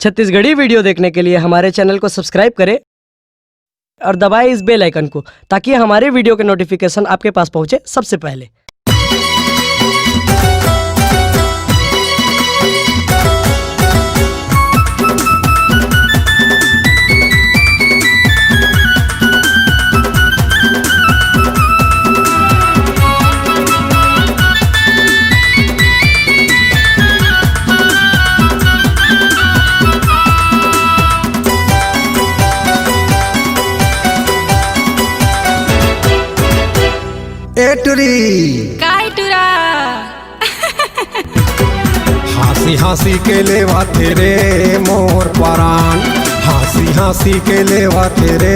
Chhattisgarhi video देखने के लिए हमारे चैनल को सब्सक्राइब करें और दबाएं इस बेल आइकन को, ताकि हमारे वीडियो के नोटिफिकेशन आपके पास पहुंचे सबसे पहले। हंसी हंसी के लेवा तेरे मोर परान, हंसी हंसी के लेवा तेरे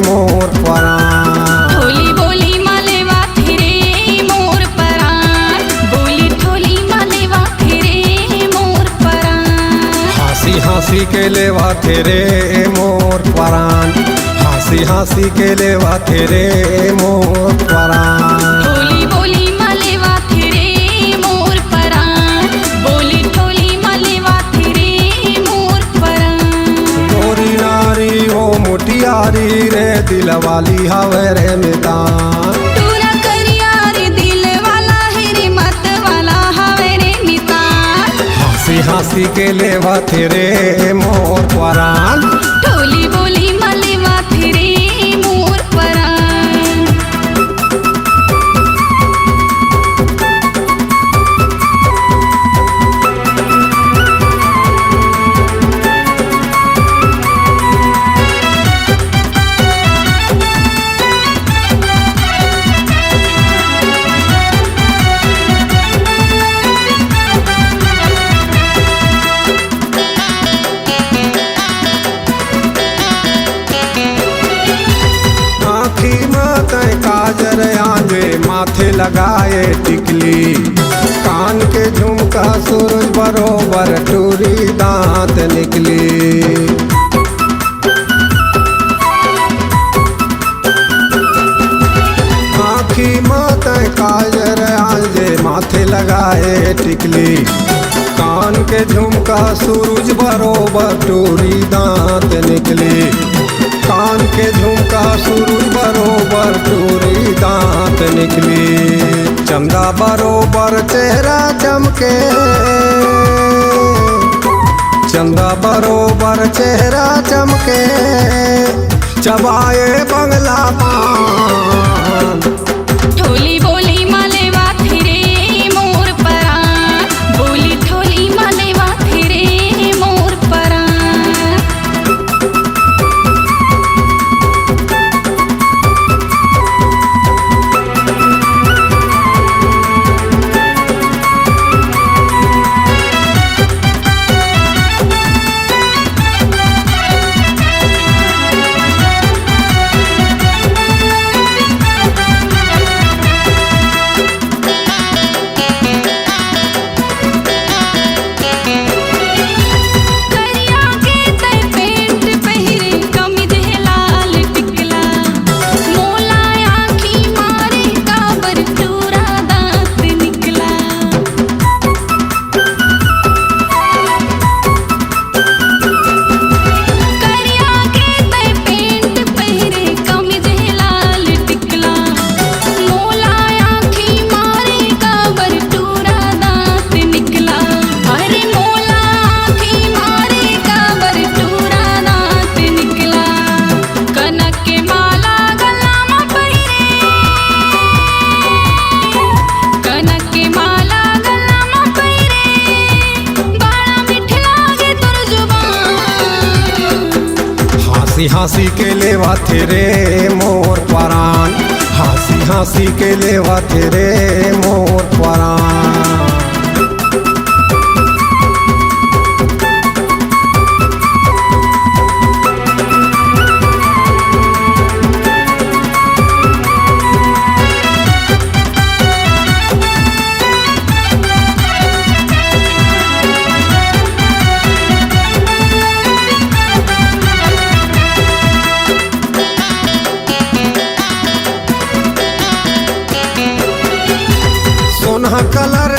मोर परान। ठोली बोली मालेवा तेरे मोर परान, बोली ठोली मालेवा तेरे मोर परान। हंसी हंसी के लेवा तेरे मोर परान, हंसी हंसी के लेवा तेरे मोर परान। ठोली बोली मालेवा तेरे मोर परान, बोली ठोली मालेवा तेरे मोर परान। गोरी नारी हो मुटियारी रे, दिलवाली हवे रे मितान। तूरा करिया रे दिल वाला है रे, मत वाला हवे रे मितान। हंसी हंसी के लेवा तेरे मोर परान। ठोली बोली मालेवा तेरे मोर परान। आँखी माथे काजर आंजे माथे लगाए टिकली, कान के झुमका सूरज बरोबर टूरी दांत निकली। आँखी माथे काजर आंजे माथे लगाए टिकली, कान के झुमका सूरज बरोबर टूरी दांत निकली। कान के झुमका सूरज बरोबर टूरी दांत निकली। चंदा बरोबर चेहरा चमके, चंदा बरोबर चेहरा चमके, चबाए बंगला पान। ठोली बोली मालेवा तेरे मोर परान, बोली ठोली मालेवा तेरे मोर परान। करिया के तय पेंट पहिरे, कमीज है लाल टिकला, मोला आँखी मारे काबर टूरा दांत निकला। करिया के तय पेंट पहिरे, कमीज है लाल टिकला, मोला आँखी मारे काबर टूरा दांत निकला। अरे मोला आँखी मारे काबर टूरा दांत निकला। कनक के माला गला में पहिरे, कनक के माला गला में पहिरे, बड़ा मीठ लागे तोर जुबान। हंसी हंसी के लेवा तेरे मोर परान, हंसी हंसी के लेवा तेरे मोर परान। सोना कलर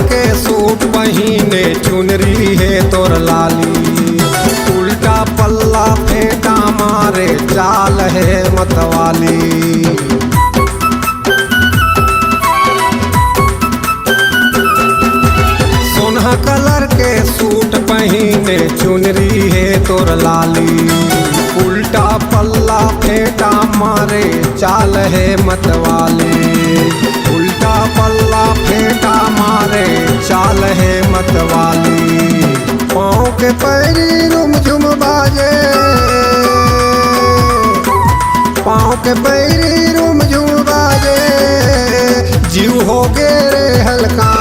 फेंटा मारे चाल है मतवाली। सोना कलर के सूट पहने चुनरी है तोर लाली। उल्टा पल्ला फेंटा मारे चाल है मतवाली। उल्टा पल्ला फेंटा मारे चाल है मतवाली। पाँव के पैरी रुम झुम बाजे, पाँव के पैरी रुम झुम बाजे, जीव हो गे रे हल्का।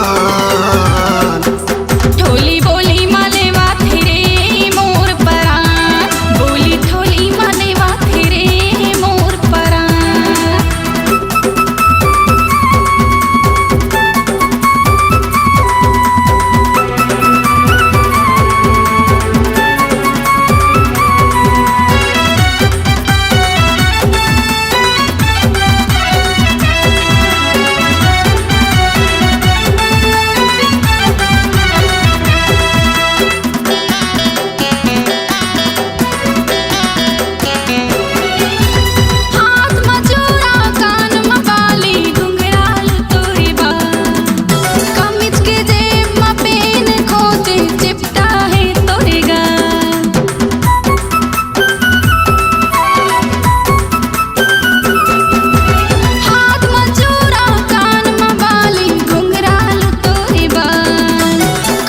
ठोली बोली मालेवा थिरे मोर परान, बोली ठोली मालेवा थिरे मोर परान। हाथ में चूड़ा कान में बाली घुंघराल तोरी बाल, कमीज के जेब में पेन खोजे चिपटा है तोरे गाल। हाथ में चूड़ा कान में बाली घुंघराल तोरी बाल,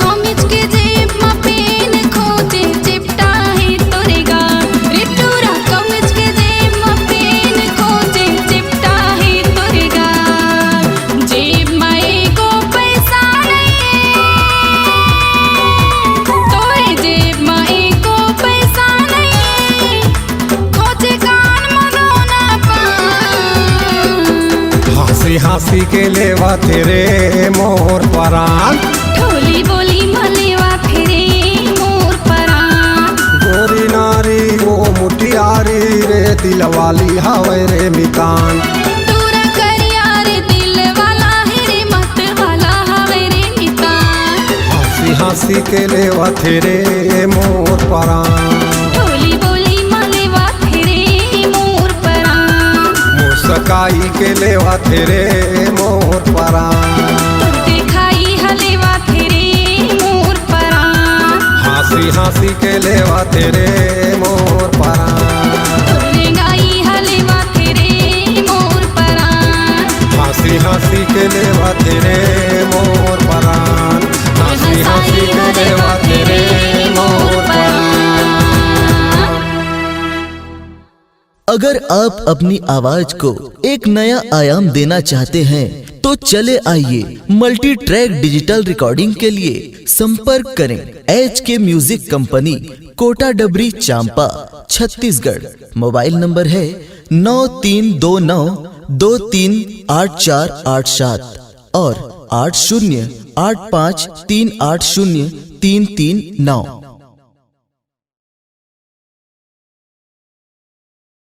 कमीज के जेब में पेन खोजे चिपटा है तोरे गाल। रे तोरा कमीज के जेब में पेन खोजे चिपटा है तोरे गाल। जेब में एको पैसा नहीं, तोरे जेब में एको पैसा नहीं, खोजे कान में रोना पान। हंसी हंसी के लेवा तेरे मोर परान। ठोली बोली मलेवा फिरे मोर परान। गोरी नारी वो मुटियारी रे दिलवाली हवे रे मितान। तोरा करिया रे दिल वाला है रे मत वाला हवे रे नितान। हंसी हंसी के लेवा तेरे मोर परान। ठोली बोली मलेवा फिरे मोर परान। मुस्काई के लेवा तेरे मोर परान। दिखाई हलेवा फिरे मोर परान। हंसी हंसी के लेवा तेरे मोर परान। रेंगाई हलेवा फिरे मोर परान। हंसी हंसी के लेवा तेरे मोर परान। हंसी हंसी के लेवा तेरे मोर परान। अगर आप अपनी आवाज को एक नया आयाम देना चाहते हैं तो चले आइए मल्टी ट्रैक डिजिटल रिकॉर्डिंग के लिए संपर्क करें HK म्यूजिक कंपनी, कोटा डबरी, चांपा, छत्तीसगढ़। मोबाइल नंबर है 9329238487 और 8085380339।